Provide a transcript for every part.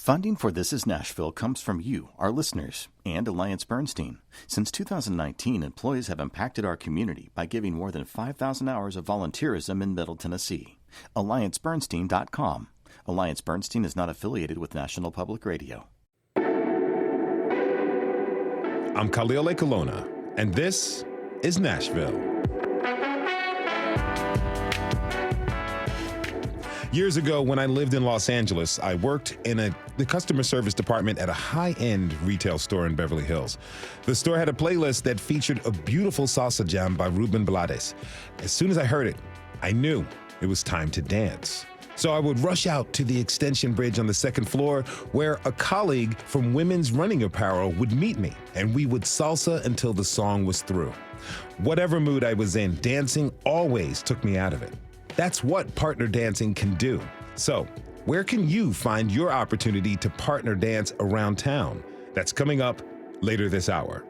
Funding for This Is Nashville comes from you, our listeners, and Alliance Bernstein. Since 2019, employees have impacted our community by giving more than 5,000 hours of volunteerism in Middle Tennessee. AllianceBernstein.com. Alliance Bernstein is not affiliated with National Public Radio. I'm Khalil Ekulona, and this is Nashville. Years ago, when I lived in Los Angeles, I worked in the customer service department at a high-end retail store in Beverly Hills. The store had a playlist that featured a beautiful salsa jam by Ruben Blades. As soon as I heard it, I knew it was time to dance. So I would rush out to the extension bridge on the second floor where a colleague from Women's Running Apparel would meet me, and we would salsa until the song was through. Whatever mood I was in, dancing always took me out of it. That's what partner dancing can do. So, where can you find your opportunity to partner dance around town? That's coming up later this hour.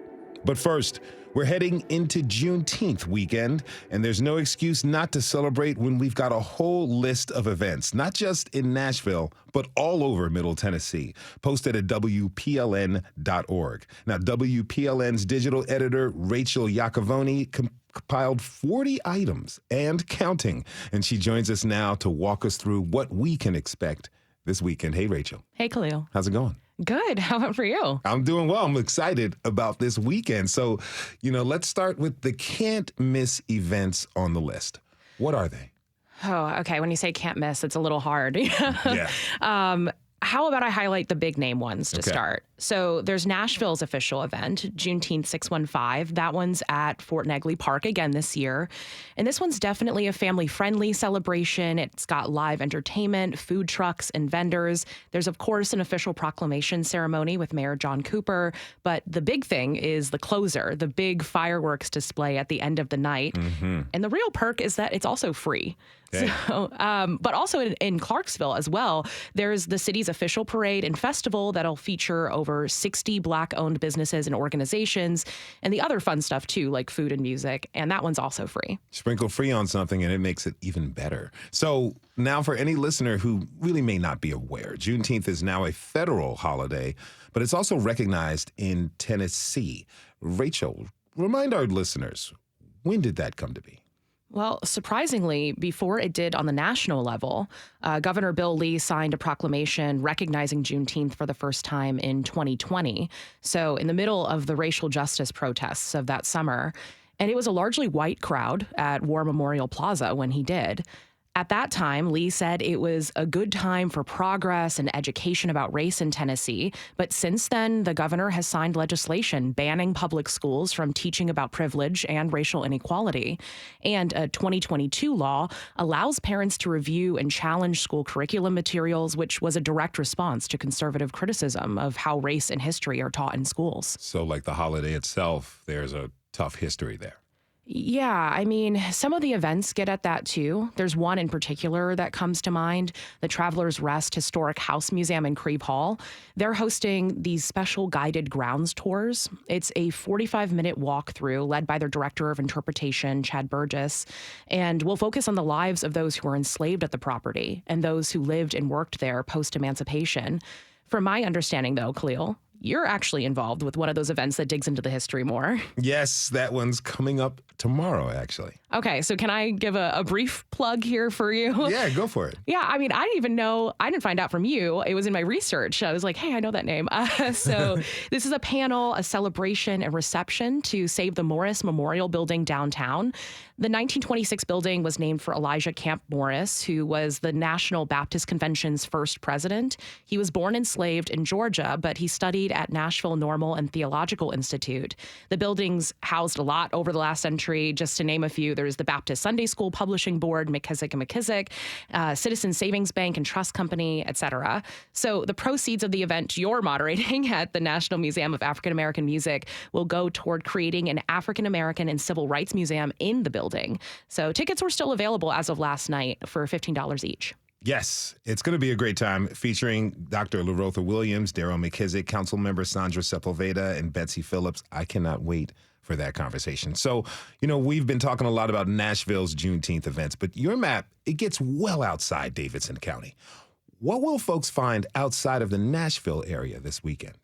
But first, we're heading into Juneteenth weekend, and there's no excuse not to celebrate when we've got a whole list of events, not just in Nashville, but all over Middle Tennessee, posted at WPLN.org. Now, WPLN's digital editor, Rachel Iacovoni, compiled 40 items and counting, and she joins us now to walk us through what we can expect this weekend. Hey, Rachel. Hey, Khalil. How's it going? Good. How about for you? I'm doing well. I'm excited about this weekend. So, let's start with the can't miss events on the list. What are they? Oh, okay. When you say can't miss, it's a little hard. Yeah. How about I highlight the big name ones to start? So there's Nashville's official event, Juneteenth 615. That one's at Fort Negley Park again this year. And this one's definitely a family-friendly celebration. It's got live entertainment, food trucks, and vendors. There's, of course, an official proclamation ceremony with Mayor John Cooper. But the big thing is the closer, the big fireworks display at the end of the night. Mm-hmm. And the real perk is that it's also free. Okay. So, but also in Clarksville as well, there's the city's official parade and festival that'll feature over 60 Black-owned businesses and organizations, and the other fun stuff too, like food and music, and that one's also free. Sprinkle free on something and it makes it even better. So now for any listener who really may not be aware, Juneteenth is now a federal holiday, but it's also recognized in Tennessee. Rachel, remind our listeners, when did that come to be? Well, surprisingly, before it did on the national level, Governor Bill Lee signed a proclamation recognizing Juneteenth for the first time in 2020. So in the middle of the racial justice protests of that summer, and it was a largely white crowd at War Memorial Plaza when he did. At that time, Lee said it was a good time for progress and education about race in Tennessee. But since then, the governor has signed legislation banning public schools from teaching about privilege and racial inequality. And a 2022 law allows parents to review and challenge school curriculum materials, which was a direct response to conservative criticism of how race and history are taught in schools. So like the holiday itself, there's a tough history there. Yeah, I mean, some of the events get at that too. There's one in particular that comes to mind, the Travelers Rest Historic House Museum in Creve Hall. They're hosting these special guided grounds tours. It's a 45-minute walkthrough led by their director of interpretation, Chad Burgess, and will focus on the lives of those who were enslaved at the property and those who lived and worked there post-emancipation. From my understanding, though, Khalil, you're actually involved with one of those events that digs into the history more. Yes, that one's coming up tomorrow, actually. Okay, so can I give a brief plug here for you? Yeah, go for it. Yeah, I mean, I didn't even know, I didn't find out from you. It was in my research. I was like, hey, I know that name. So this is a panel, a celebration, and reception to save the Morris Memorial Building downtown. The 1926 building was named for Elijah Camp Morris, who was the National Baptist Convention's first president. He was born enslaved in Georgia, but he studied at Nashville Normal and Theological Institute. The building's housed a lot over the last century. Just to name a few, there's the Baptist Sunday School Publishing Board, McKissick & McKissick, Citizen Savings Bank and Trust Company, etc. So the proceeds of the event you're moderating at the National Museum of African American Music will go toward creating an African American and Civil Rights Museum in the building. So tickets were still available as of last night for $15 each. Yes, it's going to be a great time featuring Dr. LaRotha Williams, Darryl McKissick, Council Member Sandra Sepulveda, and Betsy Phillips. I cannot wait for that conversation. So, we've been talking a lot about Nashville's Juneteenth events, but your map, it gets well outside Davidson County. What will folks find outside of the Nashville area this weekend?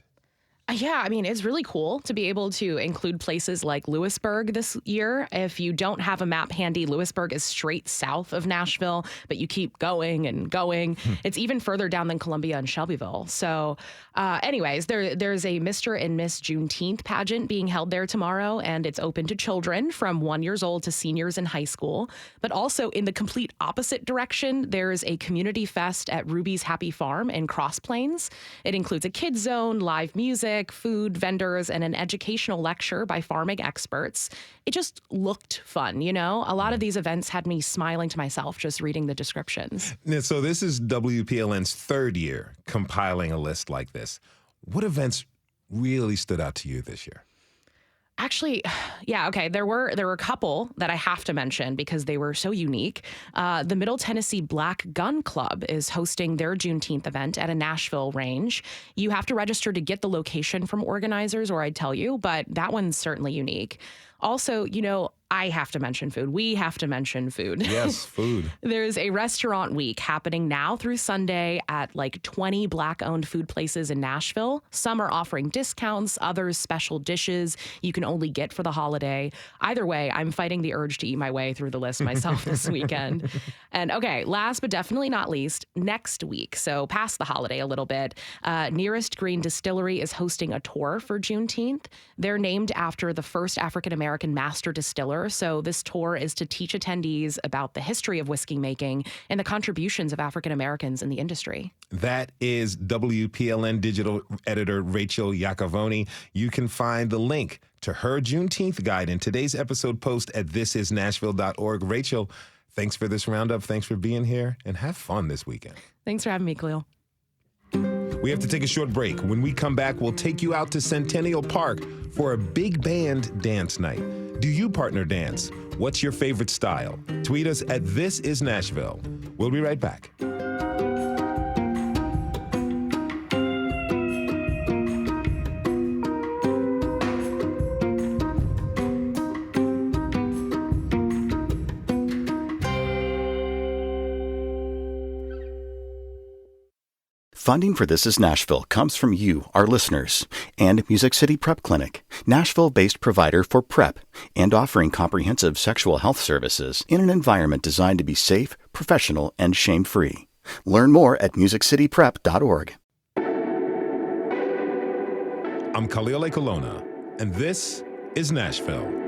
Yeah, I mean, it's really cool to be able to include places like Lewisburg this year. If you don't have a map handy, Lewisburg is straight south of Nashville, but you keep going and going. It's even further down than Columbia and Shelbyville. So anyways, there's a Mr. and Miss Juneteenth pageant being held there tomorrow, and it's open to children from 1 year old to seniors in high school. But also in the complete opposite direction, there's a community fest at Ruby's Happy Farm in Cross Plains. It includes a kids zone, live music, food vendors, and an educational lecture by farming experts. It just looked fun, you know? A lot of these events had me smiling to myself just reading the descriptions. So this is WPLN's third year compiling a list like this. What events really stood out to you this year? Actually, yeah, okay. There were a couple that I have to mention because they were so unique. The Middle Tennessee Black Gun Club is hosting their Juneteenth event at a Nashville range. You have to register to get the location from organizers, or I'd tell you, but that one's certainly unique. Also, you know, I have to mention food. We have to mention food. Yes, food. There's a restaurant week happening now through Sunday at like 20 Black-owned food places in Nashville. Some are offering discounts, others special dishes you can only get for the holiday. Either way, I'm fighting the urge to eat my way through the list myself this weekend. And okay, last but definitely not least, next week, so past the holiday a little bit, Nearest Green Distillery is hosting a tour for Juneteenth. They're named after the first African-American master distiller. So this tour is to teach attendees about the history of whiskey making and the contributions of African Americans in the industry. That is WPLN digital editor Rachel Iacovoni. You can find the link to her Juneteenth guide in today's episode post at thisisnashville.org. Rachel, thanks for this roundup. Thanks for being here, and have fun this weekend. Thanks for having me, Khalil. We have to take a short break. When we come back, we'll take you out to Centennial Park for a big band dance night. Do you partner dance? What's your favorite style? Tweet us at This Is Nashville. We'll be right back. Funding for This Is Nashville comes from you, our listeners, and Music City Prep Clinic, Nashville-based provider for PrEP, and offering comprehensive sexual health services in an environment designed to be safe, professional, and shame-free. Learn more at musiccityprep.org. I'm Khalil Colonna, and this is Nashville.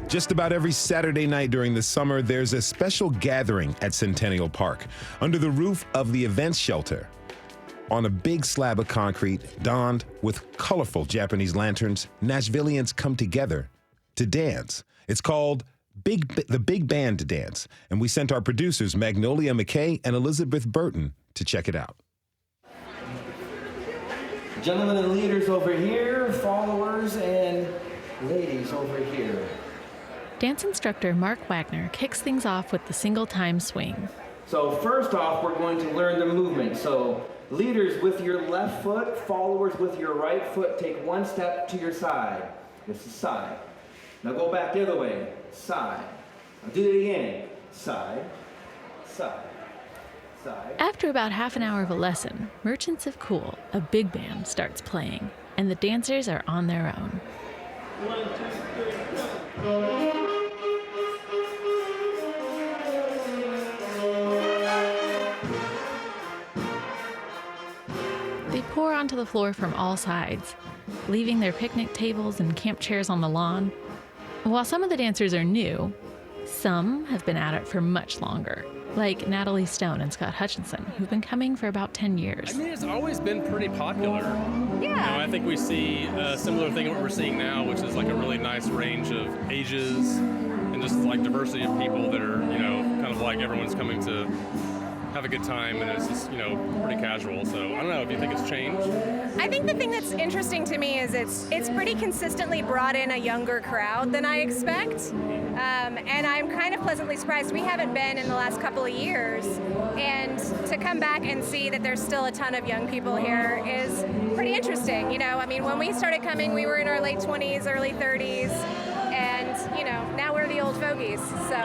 Just about every Saturday night during the summer, there's a special gathering at Centennial Park under the roof of the events shelter. On a big slab of concrete, donned with colorful Japanese lanterns, Nashvillians come together to dance. It's called the Big Band Dance, and we sent our producers Magnolia McKay and Elizabeth Burton to check it out. Gentlemen and leaders over here, followers and ladies over here. Dance instructor Mark Wagner kicks things off with the single-time swing. So first off, we're going to learn the movement. So leaders with your left foot, followers with your right foot, take one step to your side. This is side. Now go back the other way, side. Now do it again, side, side, side. After about half an hour of a lesson, Merchants of Cool, a big band, starts playing, and the dancers are on their own. 1, 2, 3, go. They pour onto the floor from all sides, leaving their picnic tables and camp chairs on the lawn. While some of the dancers are new, some have been at it for much longer, like Natalie Stone and Scott Hutchinson, who've been coming for about 10 years. I mean, it's always been pretty popular. Yeah. You know, I think we see a similar thing to what we're seeing now, which is like a really nice range of ages and just like diversity of people that are, you know, kind of like everyone's coming to have a good time, and it's just, you know, pretty casual. So I don't know if you think it's changed. I think the thing that's interesting to me is it's pretty consistently brought in a younger crowd than I expect. And I'm kind of pleasantly surprised. We haven't been in the last couple of years, and to come back and see that there's still a ton of young people here is pretty interesting. You know, I mean, when we started coming, we were in our late 20s, early 30s, and, you know, now we're the old fogies. So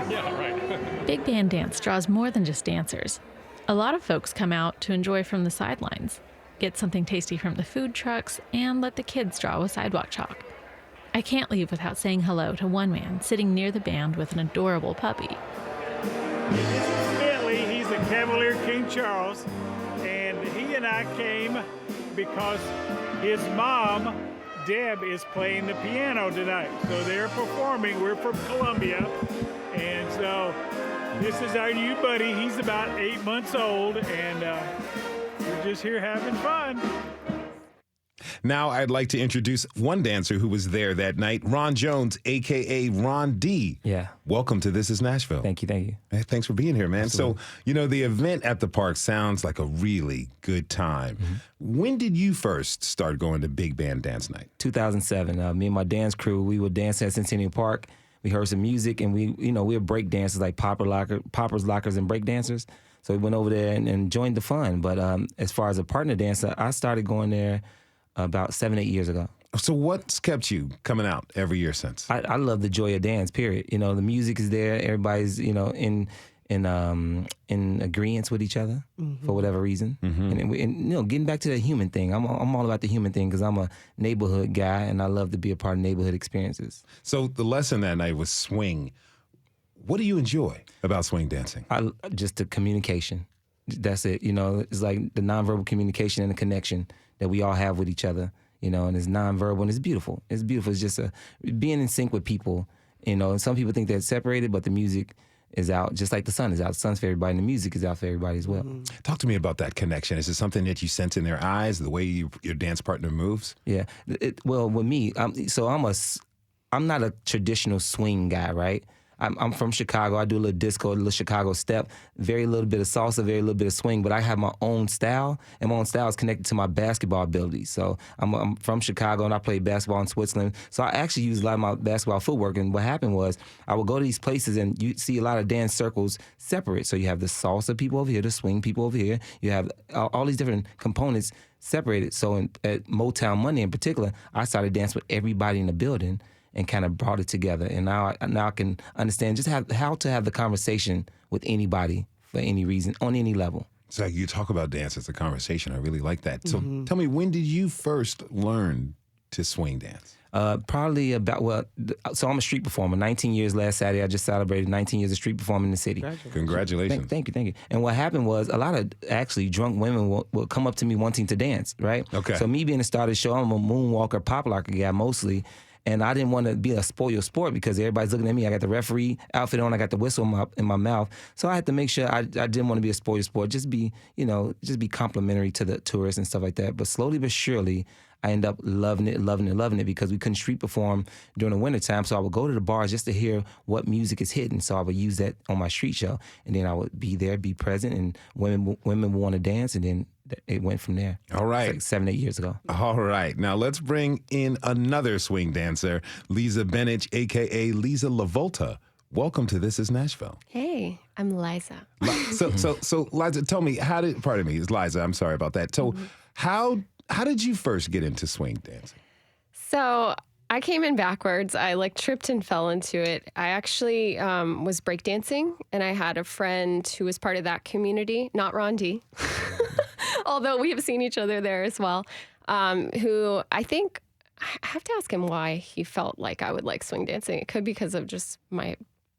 Yeah, right. Big band dance draws more than just dancers. A lot of folks come out to enjoy from the sidelines, get something tasty from the food trucks, and let the kids draw with sidewalk chalk. I can't leave without saying hello to one man sitting near the band with an adorable puppy. This is Bentley. He's a Cavalier King Charles, and he and I came because his mom, Deb, is playing the piano tonight. So they're performing. We're from Columbia, and so this is our new buddy. He's about 8 months old, and we're just here having fun. Now I'd like to introduce one dancer who was there that night, Ron Jones, a.k.a. Ron D. Yeah. Welcome to This is Nashville. Thank you. Hey, thanks for being here, man. Absolutely. So, the event at the park sounds like a really good time. Mm-hmm. When did you first start going to big band dance night? 2007. Me and my dance crew, we would dance at Centennial Park. We heard some music, and we were break dancers, like poppers, lockers, and break dancers. So we went over there and joined the fun. But as far as a partner dancer, I started going there about 7-8 years ago. So what's kept you coming out every year since? I love the joy of dance, period. The music is there. Everybody's, in agreement with each other for whatever reason. And getting back to the human thing, I'm all about the human thing because I'm a neighborhood guy and I love to be a part of neighborhood experiences. So the lesson that night was swing. What do you enjoy about swing dancing? Just the communication. That's it. It's like the nonverbal communication and the connection that we all have with each other, and it's nonverbal and it's beautiful. It's beautiful. It's just being in sync with people, and some people think they're separated, but the music is out just like the sun is out. The sun's for everybody and the music is out for everybody as well. Talk to me about that connection. Is it something that you sense in their eyes, the way your dance partner moves? Yeah. Well, with me, I'm not a traditional swing guy, right? I'm from Chicago. I do a little disco, a little Chicago step, very little bit of salsa, very little bit of swing, but I have my own style, and my own style is connected to my basketball abilities. So I'm from Chicago, and I played basketball in Switzerland. So I actually used a lot of my basketball footwork, and what happened was I would go to these places, and you see a lot of dance circles separate. So you have the salsa people over here, the swing people over here. You have all these different components separated. So at Motown Monday in particular, I started dancing with everybody in the building and kind of brought it together. And now I can understand just how to have the conversation with anybody for any reason, on any level. So you talk about dance as a conversation. I really like that. So tell me, when did you first learn to swing dance? Probably so I'm a street performer. 19 years last Saturday. I just celebrated 19 years of street performing in the city. Congratulations. Thank you. And what happened was a lot of actually drunk women will come up to me wanting to dance, right? Okay. So me being the star of the show, I'm a moonwalker, pop locker guy mostly. And I didn't want to be a spoil sport because everybody's looking at me. I got the referee outfit on. I got the whistle in my mouth. So I had to make sure I didn't want to be a spoil sport. Just be complimentary to the tourists and stuff like that. But slowly but surely, I ended up loving it because we couldn't street perform during the wintertime. So I would go to the bars just to hear what music is hitting. So I would use that on my street show. And then I would be there, be present, and women would want to dance. And then it went from there. All right. It's like 7-8 years ago. All right. Now let's bring in another swing dancer, Liza Bennich, a.k.a. Liza Lavolta. Welcome to This is Nashville. Hey, I'm Liza. So Liza, tell me, it's Liza, I'm sorry about that. So how did you first get into swing dancing? So I came in backwards. I tripped and fell into it. I actually was breakdancing, and I had a friend who was part of that community, not Ron D, although we have seen each other there as well, who I think, I have to ask him why he felt like I would like swing dancing. It could be because of just my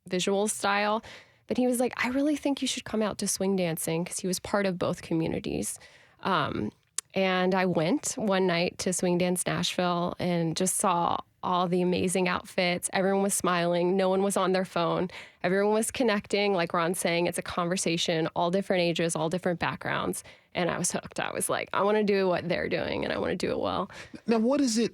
visual style, but he was like, I really think you should come out to swing dancing, because he was part of both communities. And I went one night to Swing Dance Nashville and just saw all the amazing outfits. Everyone was smiling. No one was on their phone. Everyone was connecting. Like Ron's saying, it's a conversation, all different ages, all different backgrounds. And I was hooked. I was like, I want to do what they're doing, and I want to do it well. Now, what is it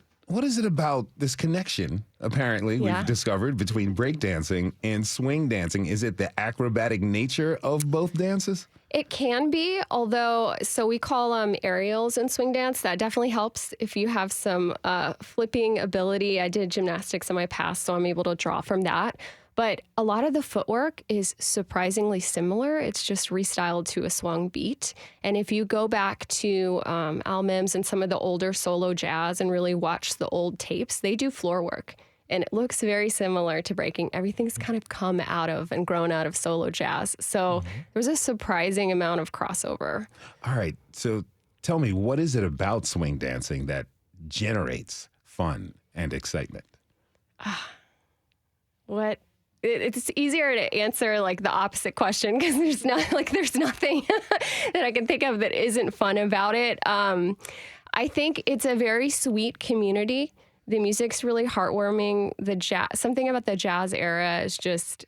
about this connection, apparently, we've discovered between breakdancing and swing dancing? Is it the acrobatic nature of both dances? It can be, although, so we call them aerials in swing dance. That definitely helps if you have some flipping ability. I did gymnastics in my past, so I'm able to draw from that. But a lot of the footwork is surprisingly similar. It's just restyled to a swung beat. And if you go back to Al Mims and some of the older solo jazz and really watch the old tapes, they do floor work. and it looks very similar to breaking. Everything's kind of come out of and grown out of solo jazz. So there's a surprising amount of crossover. All right. So tell me, what is it about swing dancing that generates fun and excitement? It's easier to answer like the opposite question because there's nothing that I can think of that isn't fun about it. I think it's a very sweet community. The music's really heartwarming. Something about the jazz era is just,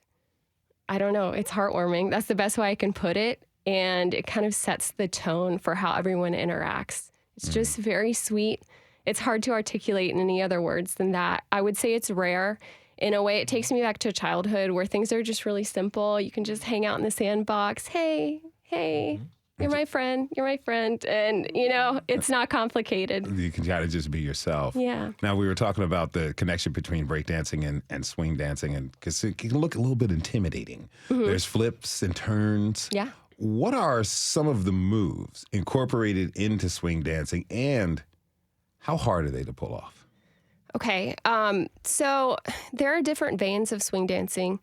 I don't know, it's heartwarming. That's the best way I can put it. And it kind of sets the tone for how everyone interacts. It's just very sweet. It's hard to articulate in any other words than that. I would say it's rare. In a way, it takes me back to childhood where things are just really simple. You can just hang out in the sandbox. Hey, you're my friend. And, it's not complicated. You can kind of just be yourself. Yeah. Now, we were talking about the connection between breakdancing and swing dancing, and because it can look a little bit intimidating. There's flips and turns. Yeah. What are some of the moves incorporated into swing dancing, and how hard are they to pull off? Okay. So there are different veins of swing dancing.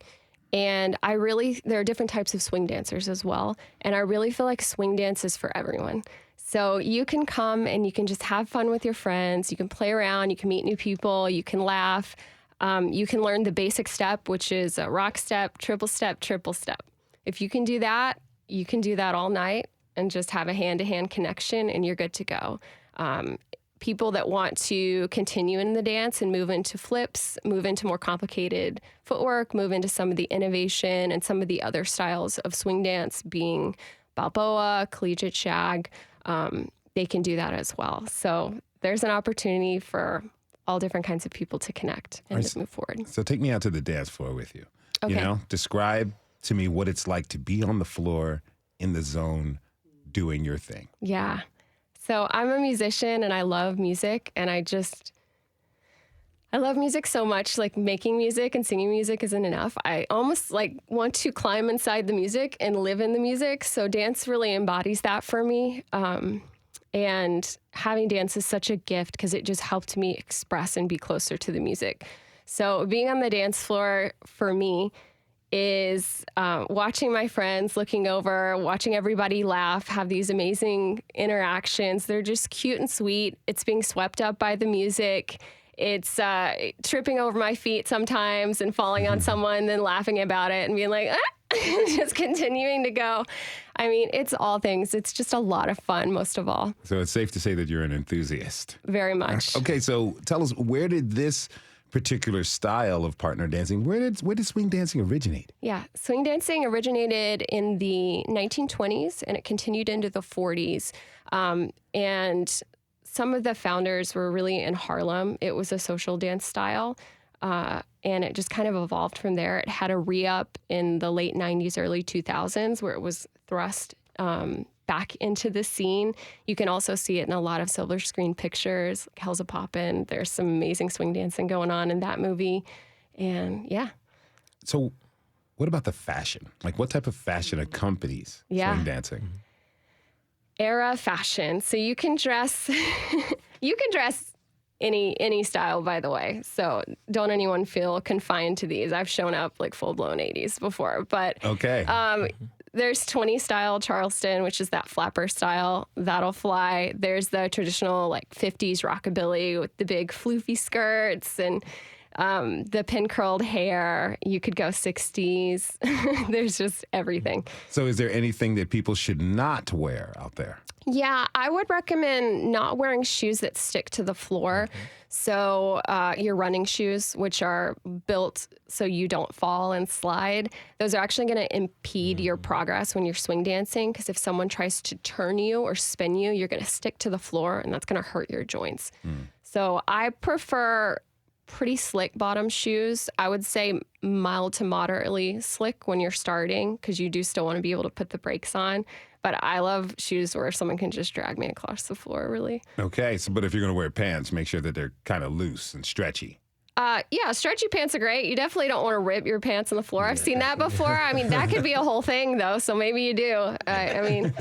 And there are different types of swing dancers as well. And I really feel like swing dance is for everyone. So you can come and you can just have fun with your friends. You can play around. You can meet new people. You can laugh. You can learn the basic step, which is a rock step, triple step, triple step. If you can do that, you can do that all night and just have a hand-to-hand connection and you're good to go. People that want to continue in the dance and move into flips, move into more complicated footwork, move into some of the innovation and some of the other styles of swing dance being Balboa, collegiate shag, they can do that as well. So there's an opportunity for all different kinds of people to connect and to move forward. So take me out to the dance floor with you. Okay. Describe to me what it's like to be on the floor in the zone doing your thing. Yeah. So I'm a musician and I love music and I love music so much. Like making music and singing music isn't enough. I almost want to climb inside the music and live in the music. So dance really embodies that for me. And having dance is such a gift because it just helped me express and be closer to the music. So being on the dance floor for me is watching my friends, looking over, watching everybody laugh, have these amazing interactions. They're just cute and sweet. It's being swept up by the music. It's tripping over my feet sometimes and falling on someone, then laughing about it and being like, just continuing to go. I mean, it's all things. It's just a lot of fun, most of all. So it's safe to say that you're an enthusiast. Very much. Okay, so tell us, where did this particular style of partner dancing, where did swing dancing originate? Yeah, swing dancing originated in the 1920s and it continued into the 40s. And some of the founders were really in Harlem. It was a social dance style. And it just kind of evolved from there. It had a re-up in the late 90s, early 2000s, where it was thrust back into the scene. You can also see it in a lot of silver screen pictures, like Hell's a Poppin'. There's some amazing swing dancing going on in that movie. And yeah. So what about the fashion? Like what type of fashion accompanies swing dancing? Era fashion. So you can dress, any style, by the way. So don't anyone feel confined to these. I've shown up like full-blown 80s before, but okay. There's 20 style Charleston, which is that flapper style. That'll fly. There's the traditional like 50s rockabilly with the big floofy skirts and the pin curled hair. You could go 60s. There's just everything. So is there anything that people should not wear out there? Yeah, I would recommend not wearing shoes that stick to the floor. Okay. So your running shoes, which are built so you don't fall and slide, those are actually going to impede your progress when you're swing dancing, because if someone tries to turn you or spin you, you're going to stick to the floor, and that's going to hurt your joints. So I prefer pretty slick bottom shoes. I would say mild to moderately slick when you're starting, because you do still want to be able to put the brakes on. But I love shoes where someone can just drag me across the floor, really. Okay, but if you're going to wear pants, make sure that they're kind of loose and stretchy. Yeah, stretchy pants are great. You definitely don't want to rip your pants on the floor. I've seen that before. I mean, that could be a whole thing, though, so maybe you do. I mean...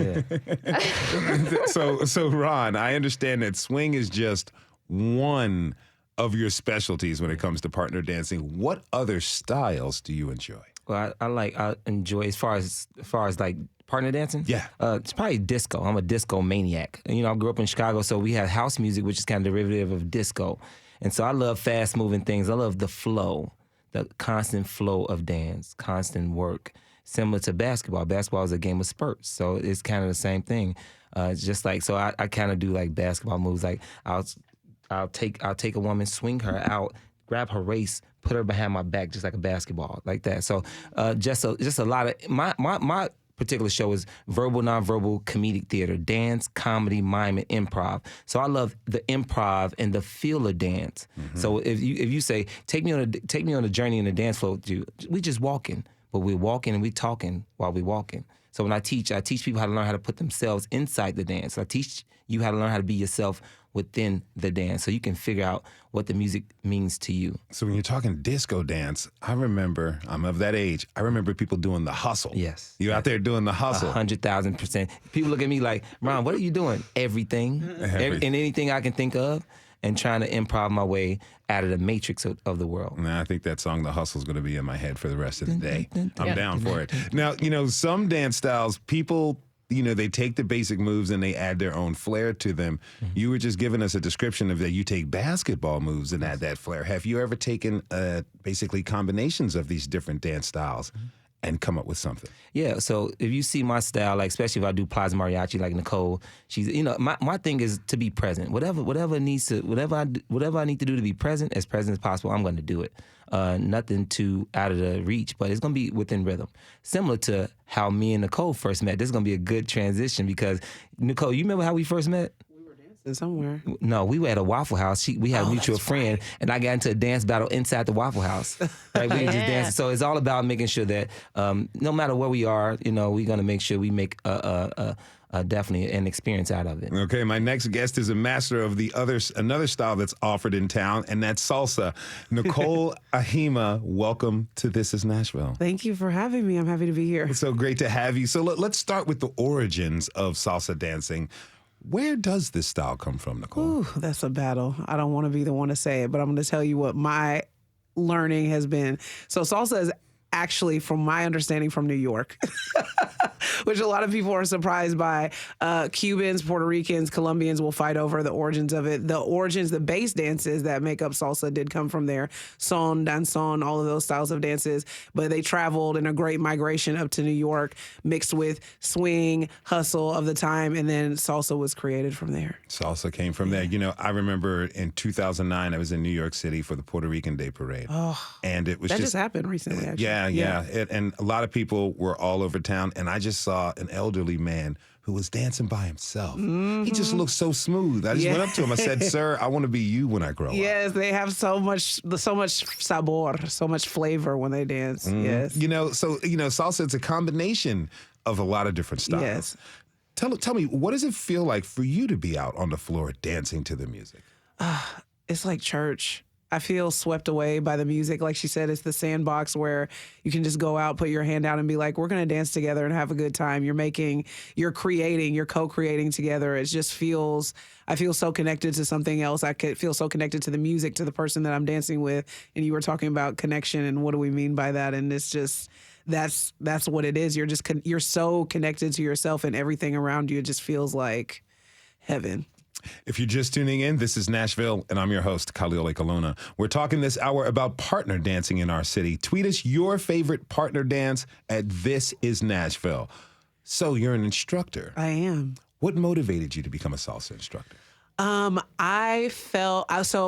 So, Ron, I understand that swing is just one of your specialties when it comes to partner dancing. What other styles do you enjoy? Well, I enjoy as far as like partner dancing. Yeah. It's probably disco. I'm a disco maniac. You know, I grew up in Chicago, so we have house music, which is kind of derivative of disco. And so I love fast moving things. I love the flow, the constant flow of dance, constant work. Similar to basketball. Basketball is a game of spurts, so it's kind of the same thing. It's just like, so I kind of do like basketball moves. Like I'll take a woman, swing her out, grab her waist, put her behind my back, just like a basketball, like that. So just a lot of my particular show is verbal, nonverbal, comedic theater, dance, comedy, mime, and improv. So I love the improv and the feel of dance. Mm-hmm. So if you say take me on a journey in the dance floor, we just walking. But we're walking and we're talking while we're walking. So when I teach people how to learn how to put themselves inside the dance. I teach you how to learn how to be yourself within the dance so you can figure out what the music means to you. So when you're talking disco dance, I'm of that age, I remember people doing the hustle. Yes. You're out there doing the hustle. 100,000%. People look at me like, Ron, what are you doing? Everything. And anything I can think of. And trying to improv my way out of the matrix of the world. Now, I think that song, The Hustle, is going to be in my head for the rest of the day. I'm down for it. Now, some dance styles, people, they take the basic moves and they add their own flair to them. Mm-hmm. You were just giving us a description of that you take basketball moves and add that flair. Have you ever taken basically combinations of these different dance styles? Mm-hmm. And come up with something? Yeah, so if you see my style, like especially if I do Plaza Mariachi like Nicole, she's my thing is to be present. Whatever I need to do to be present as possible, I'm going to do it. Nothing too out of the reach, but it's going to be within rhythm. Similar to how me and Nicole first met. This is going to be a good transition because Nicole, you remember how we first met? Somewhere. No, we were at a Waffle House. We had a mutual friend, and I got into a dance battle inside the Waffle House. Right? We were just dancing. So it's all about making sure that no matter where we are, we're going to make sure we make definitely an experience out of it. Okay, my next guest is a master of another style that's offered in town, and that's salsa. Nicole Ahima, welcome to This Is Nashville. Thank you for having me. I'm happy to be here. It's so great to have you. So let's start with the origins of salsa dancing. Where does this style come from, Nicole? Ooh, that's a battle. I don't want to be the one to say it, but I'm going to tell you what my learning has been. So salsa is actually, from my understanding, from New York, which a lot of people are surprised by. Cubans, Puerto Ricans, Colombians will fight over the origins of it. The base dances that make up salsa did come from there. Son, danzón, all of those styles of dances. But they traveled in a great migration up to New York, mixed with swing, hustle of the time, and then salsa was created from there. Salsa came from there. I remember in 2009, I was in New York City for the Puerto Rican Day Parade. Oh, and it was that just happened recently, actually. Yeah. And a lot of people were all over town, and I just saw an elderly man who was dancing by himself. Mm-hmm. He just looked so smooth. I just went up to him. I said, "Sir, I want to be you when I grow up." Yes, they have so much sabor, so much flavor when they dance. Mm-hmm. Yes. Salsa is a combination of a lot of different styles. Yes. Tell me, what does it feel like for you to be out on the floor dancing to the music? It's like church. I feel swept away by the music. Like she said, it's the sandbox where you can just go out, put your hand out and be like, we're going to dance together and have a good time. You're co-creating together. It just I feel so connected to something else. I could feel so connected to the music, to the person that I'm dancing with. And you were talking about connection and what do we mean by that? And it's just, that's what it is. You're so connected to yourself and everything around you. It just feels like heaven. If you're just tuning in, this is Nashville, and I'm your host, Khalil Ekaluna. We're talking this hour about partner dancing in our city. Tweet us your favorite partner dance at This Is Nashville. So you're an instructor. I am. What motivated you to become a salsa instructor? So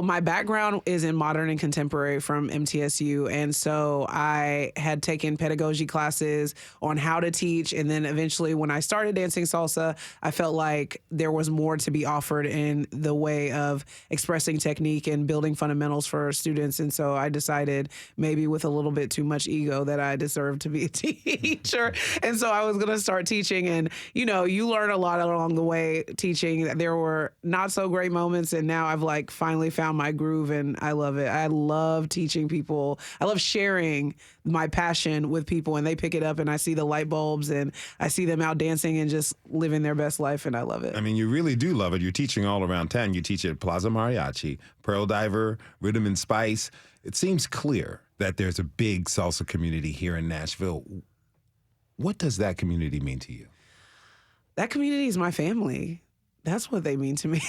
my background is in modern and contemporary from MTSU. And so I had taken pedagogy classes on how to teach. And then eventually when I started dancing salsa, I felt like there was more to be offered in the way of expressing technique and building fundamentals for students. And so I decided, maybe with a little bit too much ego, that I deserved to be a teacher. And so I was going to start teaching. And, you learn a lot along the way teaching. There were not so great moments, and now I've like finally found my groove, and I love it. I love teaching people. I love sharing my passion with people, and they pick it up, and I see the light bulbs, and I see them out dancing and just living their best life, and I love it. I mean, you really do love it. You're teaching all around town. You teach at Plaza Mariachi, Pearl Diver, Rhythm and Spice. It seems clear that there's a big salsa community here in Nashville. What does that community mean to you? That community is my family. That's what they mean to me.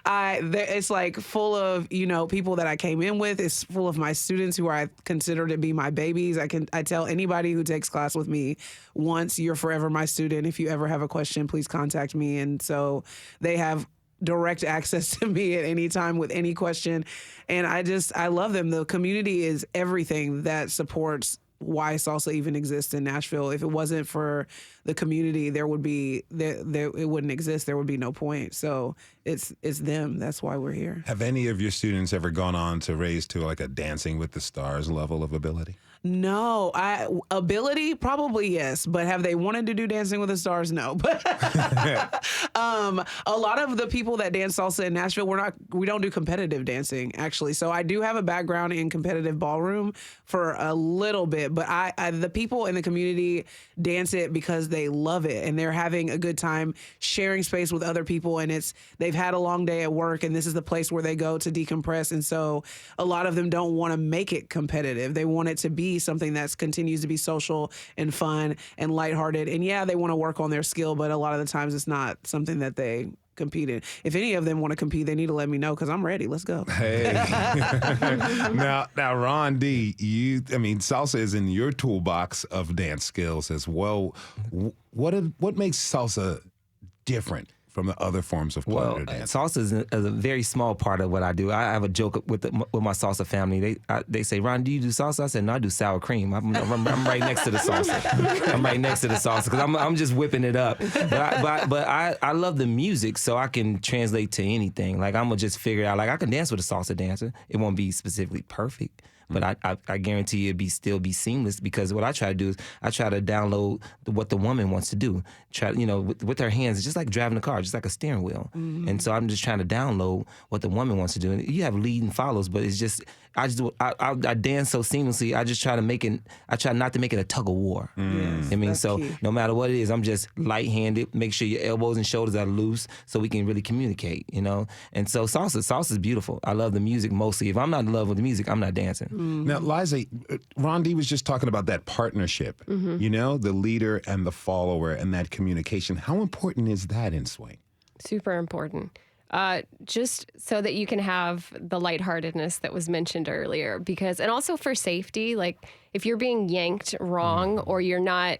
It's like full of, people that I came in with. It's full of my students who I consider to be my babies. I tell anybody who takes class with me once, you're forever my student. If you ever have a question, please contact me. And so they have direct access to me at any time with any question. And I love them. The community is everything that supports why salsa even exists in Nashville. If it wasn't for the community, it wouldn't exist. There would be no point. So it's them. That's why we're here. Have any of your students ever gone on to raise to like a Dancing with the Stars level of ability? No, ability probably yes, but have they wanted to do Dancing with the Stars? No. A lot of the people that dance salsa in Nashville, we don't do competitive dancing actually. So I do have a background in competitive ballroom for a little bit, but the people in the community dance it because they love it and they're having a good time sharing space with other people, and they've had a long day at work and this is the place where they go to decompress, and so a lot of them don't want to make it competitive. They want it to be something that continues to be social and fun and lighthearted. And yeah, they want to work on their skill, but a lot of the times it's not something that they compete in. If any of them want to compete, they need to let me know because I'm ready. Let's go. Hey. Now, Ron D, salsa is in your toolbox of dance skills as well. What makes salsa different from the other forms of partner dance? Salsa is a very small part of what I do. I have a joke with my salsa family. They say, Ron, do you do salsa? I said, no, I do sour cream. I'm right next to the salsa. I'm right next to the salsa because I'm just whipping it up. But I love the music, so I can translate to anything. Like, I'm going to just figure out, like, I can dance with a salsa dancer. It won't be specifically perfect, but I guarantee it'll still be seamless, because what I try to do is I try to download what the woman wants to do. With her hands, it's just like driving a car, just like a steering wheel. Mm-hmm. And so I'm just trying to download what the woman wants to do. And you have lead and follows, but it's just I dance so seamlessly. I just try to I try not to make it a tug of war. Yes, so key. No matter what it is, I'm just light-handed. Make sure your elbows and shoulders are loose so we can really communicate. And so salsa is beautiful. I love the music mostly. If I'm not in love with the music, I'm not dancing. Mm-hmm. Now, Liza, Ron D was just talking about that partnership. Mm-hmm. The leader and the follower and that communication. How important is that in swing? Super important. Just so that you can have the lightheartedness that was mentioned earlier, and also for safety, like if you're being yanked wrong or you're not,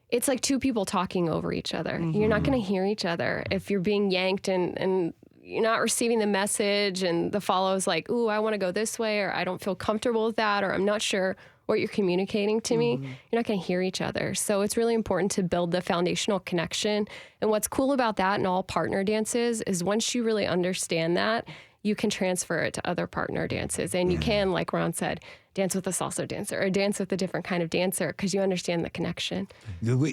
it's like two people talking over each other. Mm-hmm. You're not going to hear each other if you're being yanked and you're not receiving the message, and the follow's like, ooh, I want to go this way, or I don't feel comfortable with that, or I'm not sure what you're communicating to me. You're not going to hear each other. So it's really important to build the foundational connection. And what's cool about that in all partner dances is once you really understand that, you can transfer it to other partner dances. And you can, like Ron said, dance with a salsa dancer or dance with a different kind of dancer because you understand the connection.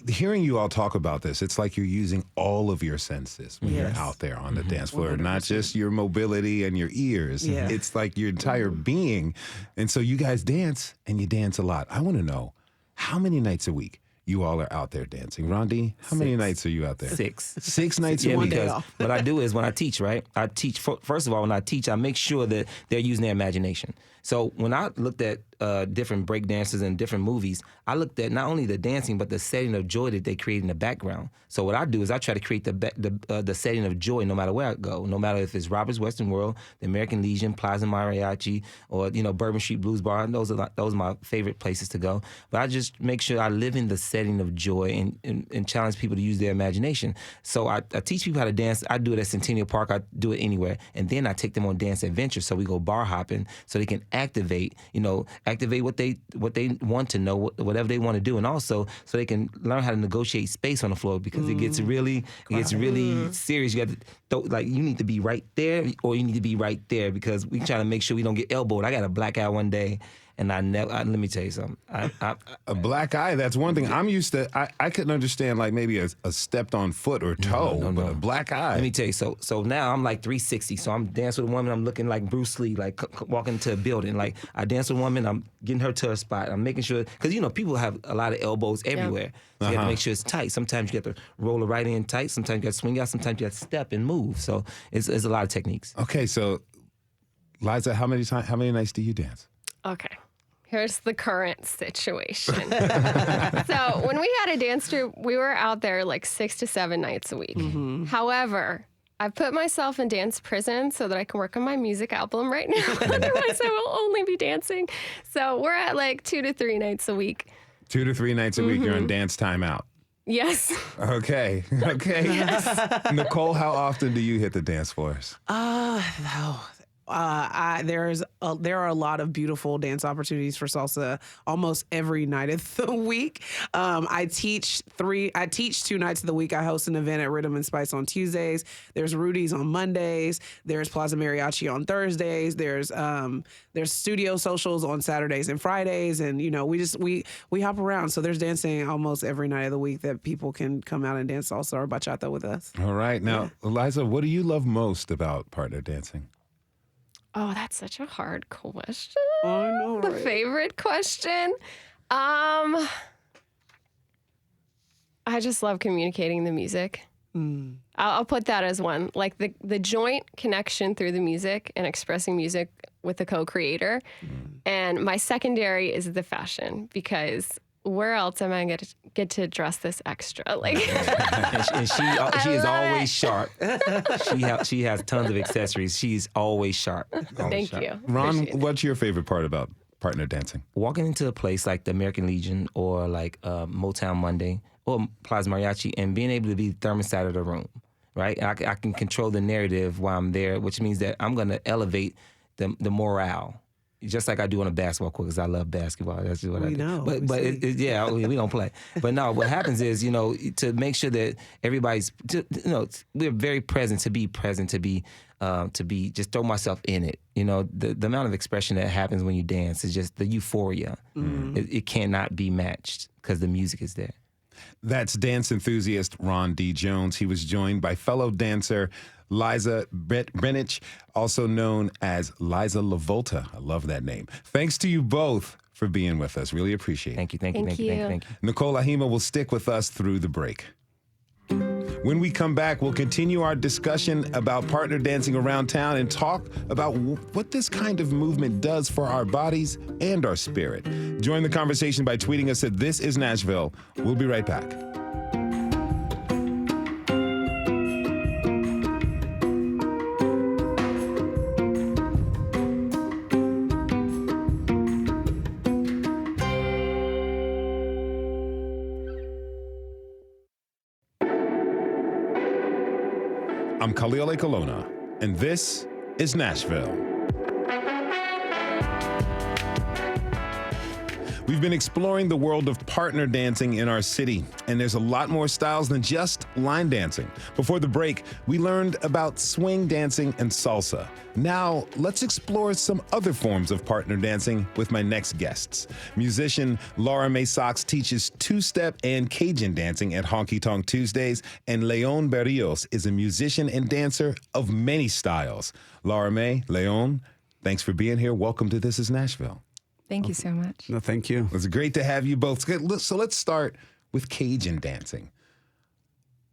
Hearing you all talk about this, it's like you're using all of your senses when you're out there on the dance floor, 100%. Not just your mobility and your ears. Yeah. It's like your entire being. And so you guys dance, and you dance a lot. I want to know, how many nights a week you all are out there dancing? Rondi, how many nights are you out there? 6. 6 nights a week? Because what I do is when I teach, right? I teach, first of all, when I teach, I make sure that they're using their imagination. So when I looked at different break dancers and different movies, I looked at not only the dancing, but the setting of joy that they create in the background. So what I do is I try to create the setting of joy no matter where I go, no matter if it's Robert's Western World, the American Legion, Plaza Mariachi, or Bourbon Street Blues Bar. Those are my favorite places to go. But I just make sure I live in the setting of joy and challenge people to use their imagination. So I teach people how to dance. I do it at Centennial Park. I do it anywhere. And then I take them on dance adventures. So we go bar hopping so they can activate what they want to know, whatever they want to do, and also so they can learn how to negotiate space on the floor, because it gets really serious. You got to you need to be right there or you need to be right there, because we try to make sure we don't get elbowed. I got a black eye one day. And let me tell you something. A black eye, that's one thing. I'm used to, I couldn't understand like maybe a stepped on foot or toe, No. but a black eye. Let me tell you, so now I'm like 360. So I'm dancing with a woman, I'm looking like Bruce Lee, like walking into a building. Like I dance with a woman, I'm getting her to her spot. I'm making sure, because people have a lot of elbows everywhere. So you have to make sure it's tight. Sometimes you have to roll it right in tight. Sometimes you got to swing out. Sometimes you have to step and move. So it's a lot of techniques. Okay, so Liza, how many nights do you dance? Okay. Here's the current situation. So when we had a dance troupe, we were out there like 6 to 7 nights a week. Mm-hmm. However, I've put myself in dance prison so that I can work on my music album right now. Otherwise, I will only be dancing. So we're at like 2 to 3 nights a week. 2 to 3 nights a week, you're on dance timeout. Yes. Okay. Yes. Nicole, how often do you hit the dance floors? There are a lot of beautiful dance opportunities for salsa almost every night of the week. I teach 2 nights of the week. I host an event at Rhythm and Spice on Tuesdays. There's Rudy's on Mondays. There's Plaza Mariachi on Thursdays. There's studio socials on Saturdays and Fridays. And we hop around. So there's dancing almost every night of the week that people can come out and dance salsa or bachata with us. All right. Now, Liza, what do you love most about partner dancing? Oh, that's such a hard question. I know, right? The favorite question. I just love communicating the music. I'll put that as one. Like the joint connection through the music and expressing music with the co-creator. And my secondary is the fashion, because where else am I going to get to dress this extra? Like, and she is always sharp. She has tons of accessories. She's always sharp. Thank you. Ron, what's your favorite part about partner dancing? Walking into a place like the American Legion or like Motown Monday or Plaza Mariachi and being able to be the thermostat of the room, right? I can control the narrative while I'm there, which means that I'm going to elevate the morale. Just like I do on a basketball court, because I love basketball. That's just what I do. Know. But we don't play. But no, what happens is, to make sure that everybody's, we're very present, to be just throw myself in it. The amount of expression that happens when you dance is just the euphoria. Mm-hmm. It cannot be matched because the music is there. That's dance enthusiast Ron D. Jones. He was joined by fellow dancer Liza Bennich, also known as Liza Lavolta. I love that name. Thanks to you both for being with us. Really appreciate it. Thank you. Nicole Ahima will stick with us through the break. When we come back, we'll continue our discussion about partner dancing around town and talk about what this kind of movement does for our bodies and our spirit. Join the conversation by tweeting us at This Is Nashville. We'll be right back. I'm Khalil Colonna, and this is Nashville. We've been exploring the world of partner dancing in our city, and there's a lot more styles than just line dancing. Before the break, we learned about swing dancing and salsa. Now, let's explore some other forms of partner dancing with my next guests. Musician Mae Socks teaches two-step and Cajun dancing at Honky Tonk Tuesdays, and León Berrios is a musician and dancer of many styles. Mae, León, thanks for being here. Welcome to This Is Nashville. Thank you so much. No, thank you. It's great to have you both. So let's start with Cajun dancing.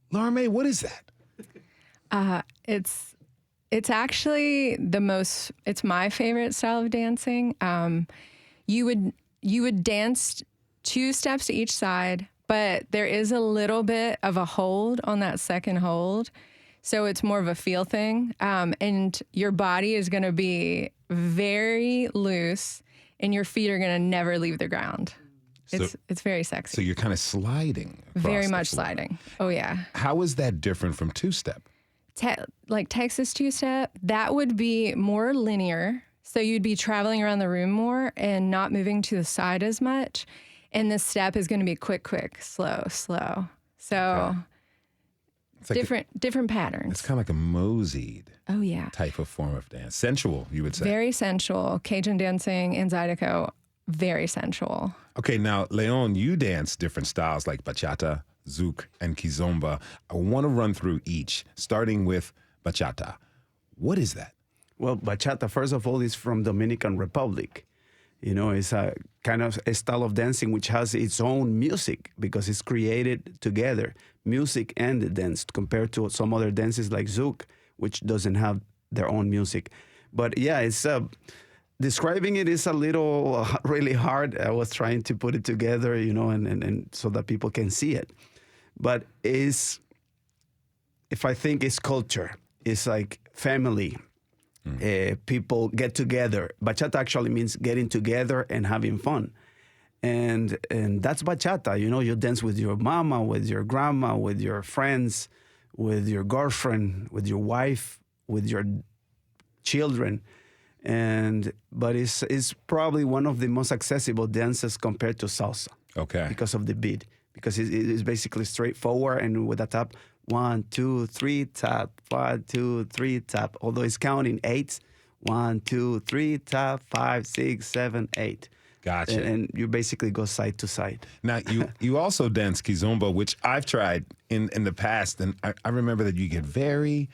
Mae, what is that? It's actually it's my favorite style of dancing. You would dance 2 steps to each side, but there is a little bit of a hold on that second hold. So it's more of a feel thing. And your body is going to be very loose, and your feet are going to never leave the ground. It's very sexy. So you're kind of sliding. Very much sliding. Oh, yeah. How is that different from two-step? Like Texas two-step, that would be more linear. So you'd be traveling around the room more and not moving to the side as much. And the step is going to be quick, slow. So it's different patterns. It's kind of like a moseyed type of form of dance. Sensual, you would say. Very sensual. Cajun dancing and Zydeco very sensual. Okay, now, León, you dance different styles like bachata, zouk, and kizomba. I want to run through each, starting with bachata. What is that? Well, bachata, first of all, is from Dominican Republic. You know, it's a kind of a style of dancing which has its own music because it's created together, music and the dance, compared to some other dances like zouk, which doesn't have their own music. But yeah, it's describing it is a little really hard. I was trying to put it together, you know, and so that people can see it. But if I think it's culture, it's like family. People get together. Bachata actually means getting together and having fun. And that's bachata. You know, you dance with your mama, with your grandma, with your friends, with your girlfriend, with your wife, with your children. But it's probably one of the most accessible dances compared to salsa. Okay. Because of the beat. Because it is basically straightforward and with a tap. 1, 2, 3, tap. 1, 2, 3, tap. Although it's counting eights. 1, 2, 3, tap. 5, 6, 7, 8. Gotcha. And you basically go side to side. Now, you also dance kizomba, which I've tried in the past, and I remember that you get very,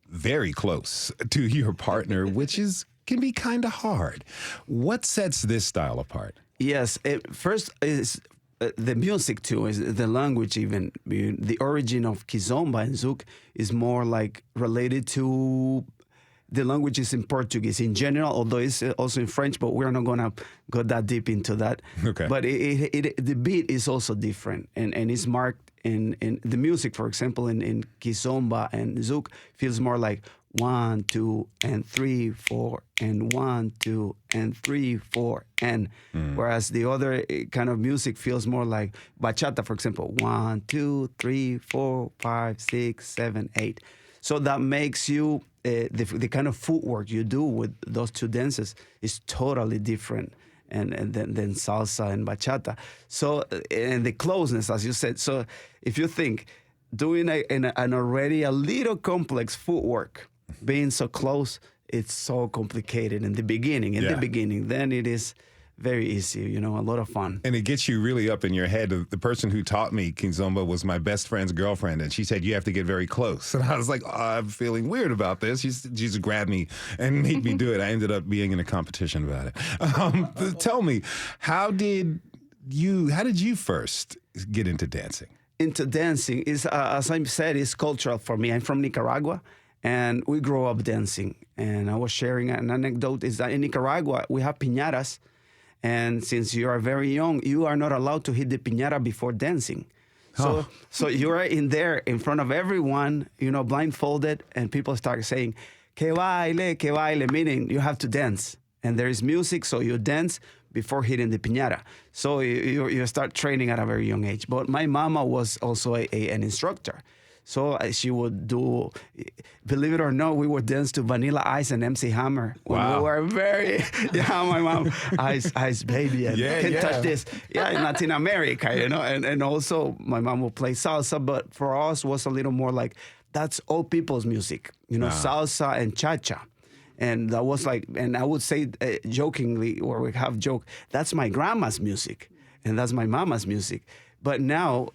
very close to your partner, which can be kind of hard. What sets this style apart? Yes, first is the music too, is the language even. The origin of kizomba and zouk is more like related to the languages in Portuguese in general, although it's also in French, but we're not going to go that deep into that. Okay. But the beat is also different, and it's marked in the music, for example, in kizomba and zouk feels more like 1, 2, and 3, 4, and 1, 2, and 3, 4, and whereas the other kind of music feels more like bachata, for example, 1, 2, 3, 4, 5, 6, 7, 8. So that makes you the kind of footwork you do with those two dances is totally different and than salsa and bachata. So and the closeness, as you said. So if you think doing an already a little complex footwork, being so close, it's so complicated in the beginning. Then it is very easy, you know, a lot of fun. And it gets you really up in your head. The person who taught me kizomba was my best friend's girlfriend, and she said, you have to get very close. And I was like, I'm feeling weird about this. She just grabbed me and made me do it. I ended up being in a competition about it. Tell me, how did you first get into dancing? Into dancing is, as I said, is cultural for me. I'm from Nicaragua, and we grew up dancing. And I was sharing an anecdote is that in Nicaragua, we have piñatas. And since you are very young, you are not allowed to hit the piñata before dancing. So you are in there in front of everyone, you know, blindfolded, and people start saying, que baile, meaning you have to dance. And there is music, so you dance before hitting the piñata. So you start training at a very young age. But my mama was also an instructor. So she would do, believe it or not, we would dance to Vanilla Ice and MC Hammer. Wow. We were very, my mom, Ice baby, and can't touch this. Yeah, in Latin America, you know, and also my mom would play salsa, but for us was a little more like, that's old people's music, you know, salsa and cha-cha. And that was like, and I would say jokingly, or we have joke, that's my grandma's music, and that's my mama's music. But now,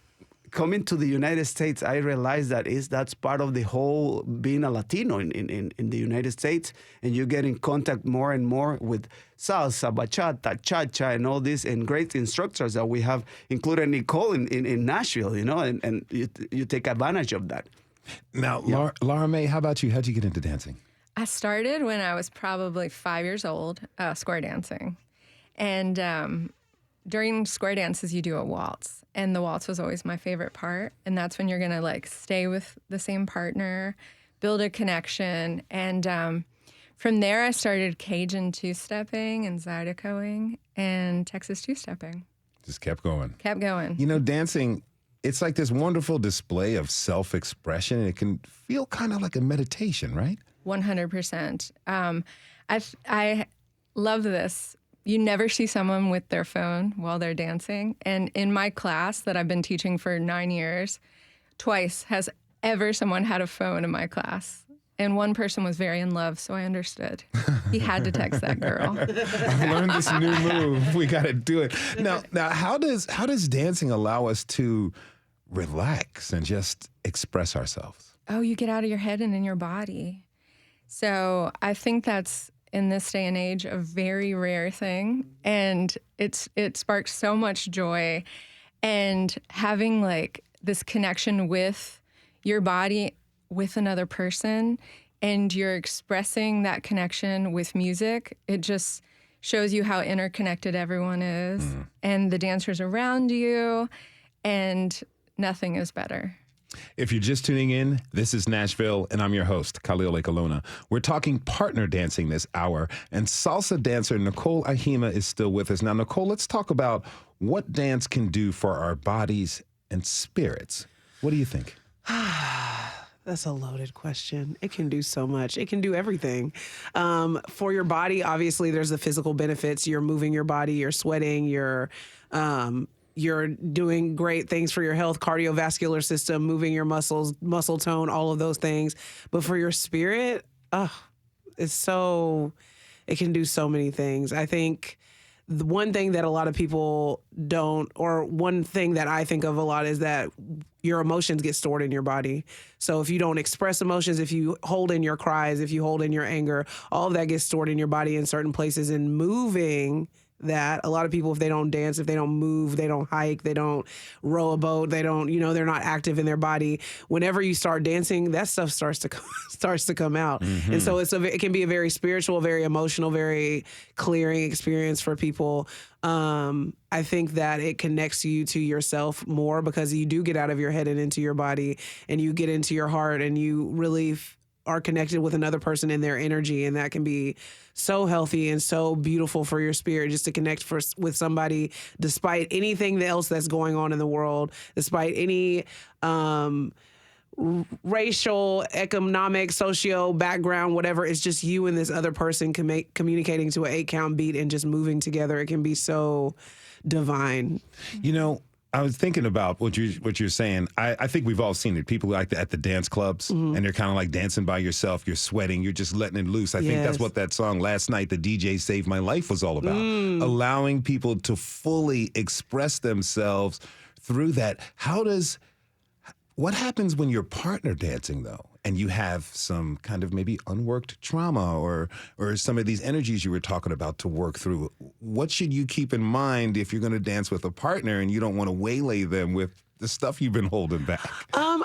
coming to the United States, I realized that's part of the whole being a Latino in the United States, and you get in contact more and more with salsa, bachata, cha-cha, and all this, and great instructors that we have, including Nicole in Nashville, you know, and you take advantage of that. Now, Laura Mae, how about you? How'd you get into dancing? I started when I was probably 5 years old, square dancing. And during square dances, you do a waltz. And the waltz was always my favorite part. And that's when you're going to like stay with the same partner, build a connection. And from there, I started Cajun two-stepping and Zydecoing and Texas two-stepping. Just kept going. Kept going. You know, dancing, it's like this wonderful display of self-expression. And it can feel kind of like a meditation, right? 100%. I love this. You never see someone with their phone while they're dancing. And in my class that I've been teaching for 9 years, twice has ever someone had a phone in my class. And one person was very in love, so I understood. He had to text that girl. I've learned this new move. We got to do it. Now, how does dancing allow us to relax and just express ourselves? Oh, you get out of your head and in your body. So I think that's, in this day and age, a very rare thing. And it sparks so much joy. And having like this connection with your body, with another person, and you're expressing that connection with music, it just shows you how interconnected everyone is and the dancers around you, and nothing is better. If you're just tuning in, this is Nashville, and I'm your host, Khalil Ekalona. We're talking partner dancing this hour, and salsa dancer Nicole Ahima is still with us. Now, Nicole, let's talk about what dance can do for our bodies and spirits. What do you think? That's a loaded question. It can do so much. It can do everything. For your body, obviously, there's the physical benefits. You're moving your body, you're sweating, you're doing great things for your health, cardiovascular system, moving your muscles, muscle tone, all of those things. But for your spirit, it can do so many things. I think the one thing that a lot of people don't, or one thing that I think of a lot, is that your emotions get stored in your body. So if you don't express emotions, if you hold in your cries, if you hold in your anger, all of that gets stored in your body in certain places. And moving that, a lot of people, if they don't dance, if they don't move, they don't hike, they don't row a boat, they don't, they're not active in their body. Whenever you start dancing, that stuff starts to come out. Mm-hmm. And so it can be a very spiritual, very emotional, very clearing experience for people. I think that it connects you to yourself more, because you do get out of your head and into your body, and you get into your heart, and you really are connected with another person in their energy. And that can be so healthy and so beautiful for your spirit, just to connect with somebody despite anything else that's going on in the world, despite any racial, economic, socio background, whatever. It's just you and this other person communicating to an 8-count beat and just moving together. It can be so divine. I was thinking about what you're saying. I think we've all seen it. People like at the dance clubs, and they're kind of like dancing by yourself. You're sweating. You're just letting it loose. I think that's what that song Last Night, the DJ Saved My Life, was all about. Allowing people to fully express themselves through that. What happens when you're partner dancing, though, and you have some kind of maybe unworked trauma or some of these energies you were talking about to work through? What should you keep in mind if you're going to dance with a partner and you don't want to waylay them with the stuff you've been holding back?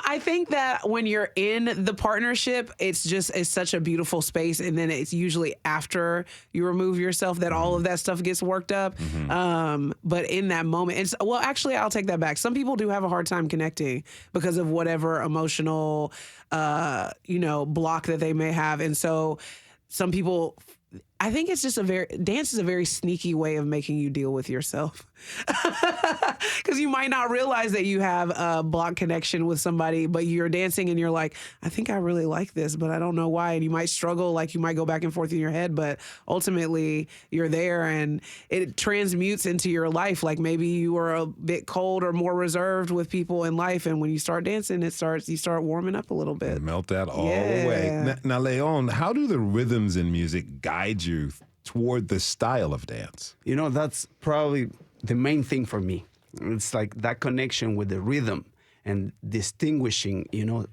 I think that when you're in the partnership, it's such a beautiful space. And then it's usually after you remove yourself that all of that stuff gets worked up. But in that moment, actually, I'll take that back. Some people do have a hard time connecting because of whatever emotional, block that they may have. And so some people, I think it's just dance is a very sneaky way of making you deal with yourself. Because you might not realize that you have a block connection with somebody, but you're dancing and you're like, I think I really like this, but I don't know why. And you might struggle, like you might go back and forth in your head, but ultimately you're there and it transmutes into your life. Like maybe you were a bit cold or more reserved with people in life, and when you start dancing, you start warming up a little bit. Melt that all away. Now, León, how do the rhythms in music guide you toward the style of dance? That's probably the main thing for me. It's like that connection with the rhythm and distinguishing,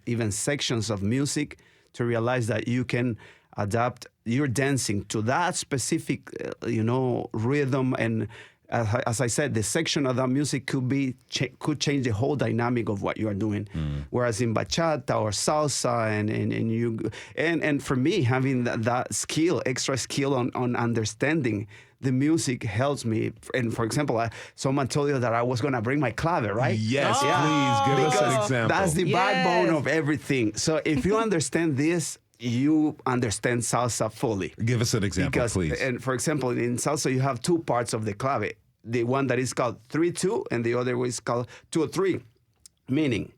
even sections of music, to realize that you can adapt your dancing to that specific, rhythm. And as I said, the section of that music could change the whole dynamic of what you are doing. Whereas in bachata or salsa, and for me, having that skill, extra skill on understanding the music helps me. And for example, someone told you that I was going to bring my clave, right? Yes, please give us an example. That's the backbone of everything. So if you understand this, you understand salsa fully. Give us an example, please. And for example, in salsa, you have two parts of the clave. The one that is called 3-2, and the other one is called 2-3, meaning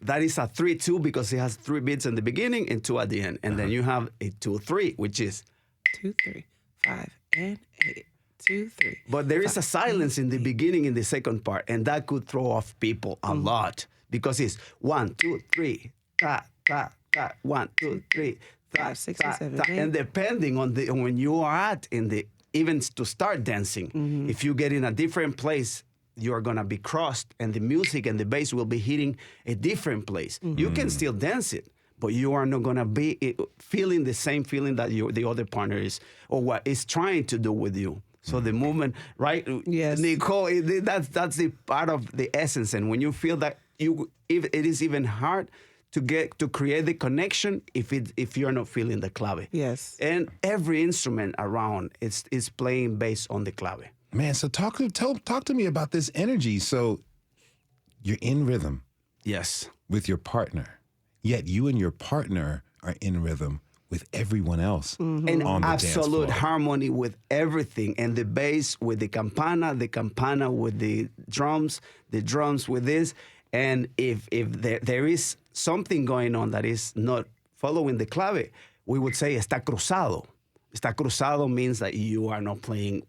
that is a 3-2 because it has 3 beats in the beginning and 2 at the end. And then you have a 2-3, which is 2, 3, 5, and 8. 2, 3. But there is a silence in the beginning in the second part, and that could throw off people a lot because it's 1, 2, 3. ta, ta, ta, 1, 2, 3, 5, 6, 7, 8. And depending on when you are at in the even to start dancing, if you get in a different place, you are gonna be crossed, and the music and the bass will be hitting a different place. You can still dance it, but you are not gonna be feeling the same feeling that the other partner is or what is trying to do with you. So the movement, right? Yes, Nicole, that's the part of the essence. And when you feel that it is even hard to create the connection if you're not feeling the clave. Yes. And every instrument around is playing based on the clave. Man, so talk to me about this energy. So you're in rhythm. Yes. With your partner. Yet you and your partner are in rhythm with everyone else And on the dance absolute floor. harmony with everything. And the bass with the campana with the drums with this. And if there is something going on that is not following the clave, we would say está cruzado. Está cruzado means that you are not playing,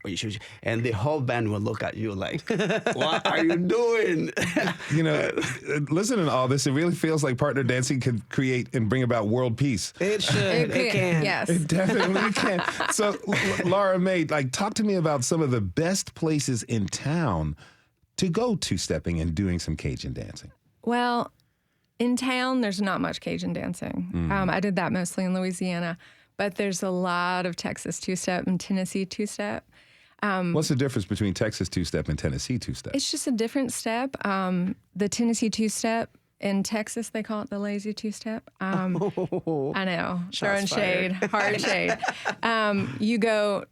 and the whole band will look at you like, what are you doing? You know, listening to all this, it really feels like partner dancing could create and bring about world peace. It should. It can. Yes. It definitely can. So, Laura Mae, talk to me about some of the best places in town to go two-stepping and doing some Cajun dancing. Well, in town, there's not much Cajun dancing. I did that mostly in Louisiana, but there's a lot of Texas two-step and Tennessee two-step. What's the difference between Texas two-step and Tennessee two-step? It's just a different step. The Tennessee two-step, in Texas, they call it the lazy two-step. I know, throwing shade, hard shade. You go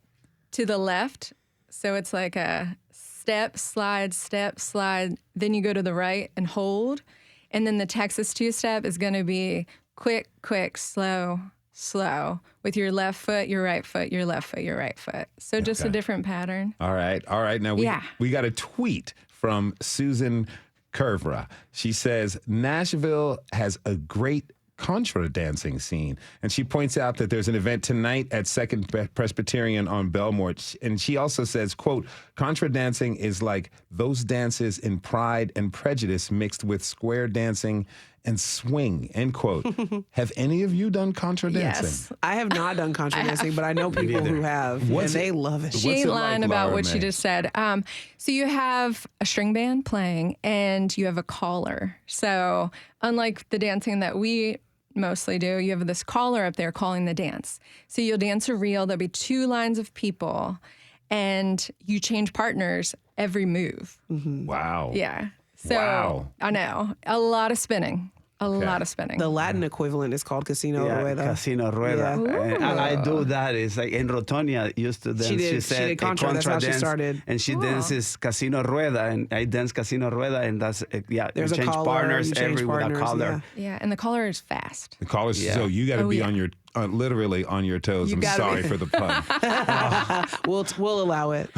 to the left, so it's like a step, slide, then you go to the right and hold. And then the Texas two-step is going to be quick, slow, with your left foot, your right foot, your left foot, your right foot. So just a different pattern. All right. Now, we got a tweet from Susan Curvera. She says, Nashville has a great contra dancing scene. And she points out that there's an event tonight at Second Presbyterian on Belmore. And she also says, quote, contra dancing is like those dances in Pride and Prejudice mixed with square dancing and swing, end quote. Have any of you done contra dancing? Yes. I have not done contra dancing, but I know people who have, and they love it. She ain't lying like, about Laura what Mae? she just said. So you have a string band playing, and you have a caller. So unlike the dancing that we mostly do, you have this caller up there calling the dance. So you'll dance a reel. There'll be 2 lines of people, and you change partners every move. Wow. Yeah. So Wow. I know. A lot of spinning. A lot of spinning. The Latin equivalent is called Casino Rueda. Casino Rueda. Yeah. And I do that. It's like in Rotonia used to dance. She did said contra. That's how she dance, started. And she dances Casino Rueda, and I dance Casino Rueda, and that's There's you a change caller, partners you change every with a partners, caller. Yeah, and the caller is fast. The call is so you got to be on your literally on your toes. You I'm gotta sorry be. for the pun. We'll allow it.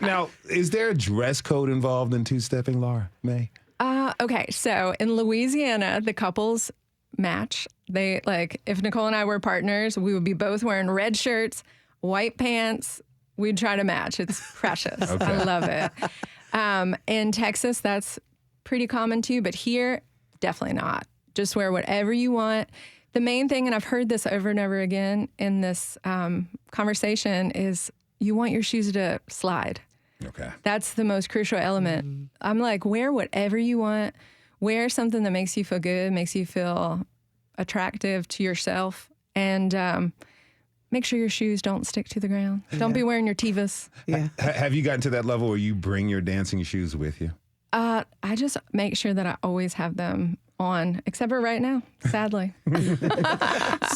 Now, is there a dress code involved in two-stepping, Laura Mae? Okay, so in Louisiana, the couples match. They if Nicole and I were partners, we would be both wearing red shirts, white pants. We'd try to match. It's precious. I love it. In Texas, that's pretty common too, but here, definitely not. Just wear whatever you want. The main thing, and I've heard this over and over again in this conversation, is you want your shoes to slide. Okay. That's the most crucial element. I'm like, wear whatever you want. Wear something that makes you feel good, makes you feel attractive to yourself, and make sure your shoes don't stick to the ground. Don't be wearing your Tevas. Yeah. Have you gotten to that level where you bring your dancing shoes with you? I just make sure that I always have them on, except for right now, sadly.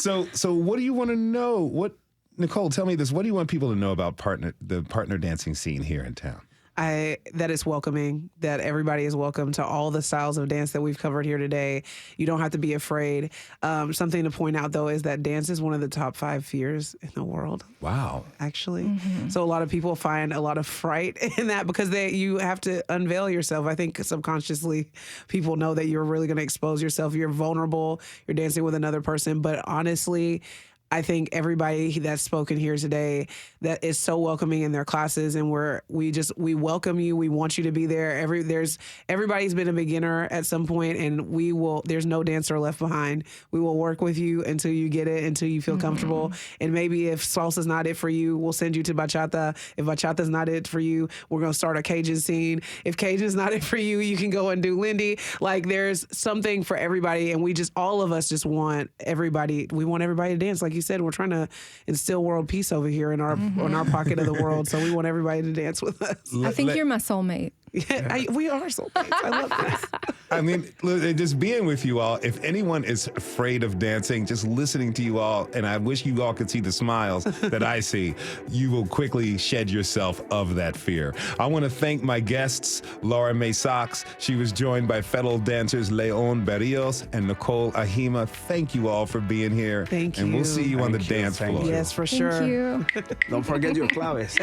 So what do you want to know? Nicole, tell me this. What do you want people to know about the partner dancing scene here in town? That it's welcoming, that everybody is welcome to all the styles of dance that we've covered here today. You don't have to be afraid. Something to point out, though, is that dance is one of the top 5 fears in the world. Wow. Actually. So a lot of people find a lot of fright in that because you have to unveil yourself. I think subconsciously people know that you're really going to expose yourself. You're vulnerable. You're dancing with another person. But honestly, I think everybody that's spoken here today that is so welcoming in their classes, and we welcome you. We want you to be there. Everybody's been a beginner at some point, and there's no dancer left behind. We will work with you until you get it, until you feel comfortable. And maybe if salsa's not it for you, we'll send you to bachata. If bachata's not it for you, we're going to start a Cajun scene. If Cajun's not it for you, you can go and do Lindy. Like, there's something for everybody, and all of us just want everybody. We want everybody to dance. Like you said, we're trying to instill world peace over here in our pocket of the world. So we want everybody to dance with us. I think you're my soulmate. Yeah, we are soulmates. I love this. I mean, just being with you all, if anyone is afraid of dancing, just listening to you all, and I wish you all could see the smiles that I see, you will quickly shed yourself of that fear. I want to thank my guests, Laura Mae Socks. She was joined by fellow dancers León Berrios and Nicole Ahima. Thank you all for being here. Thank you. And we'll see you on the dance floor. Yes, for sure. Thank you. Don't forget your claves.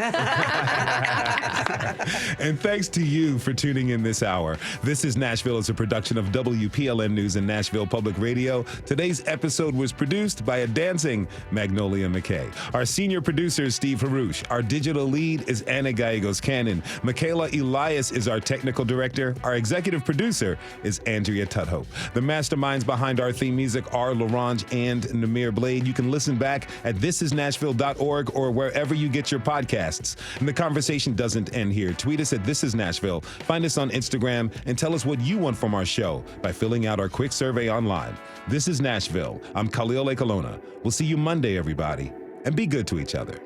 And thanks to you for tuning in this hour. This is Nashville is a production of WPLN News and Nashville Public Radio. Today's episode was produced by a dancing Magnolia McKay. Our senior producer is Steve Harouche. Our digital lead is Anna Gallegos Cannon. Michaela Elias is our technical director. Our executive producer is Andrea Tudhope. The masterminds behind our theme music are Laurent and Namir Blade. You can listen back at thisisnashville.org or wherever you get your podcasts. And the conversation doesn't end here. Tweet us at This Is Nashville. Find us on Instagram and tell us what you want from our show by filling out our quick survey online. This is Nashville. I'm Khalil Ekalona. We'll see you Monday, everybody, and be good to each other.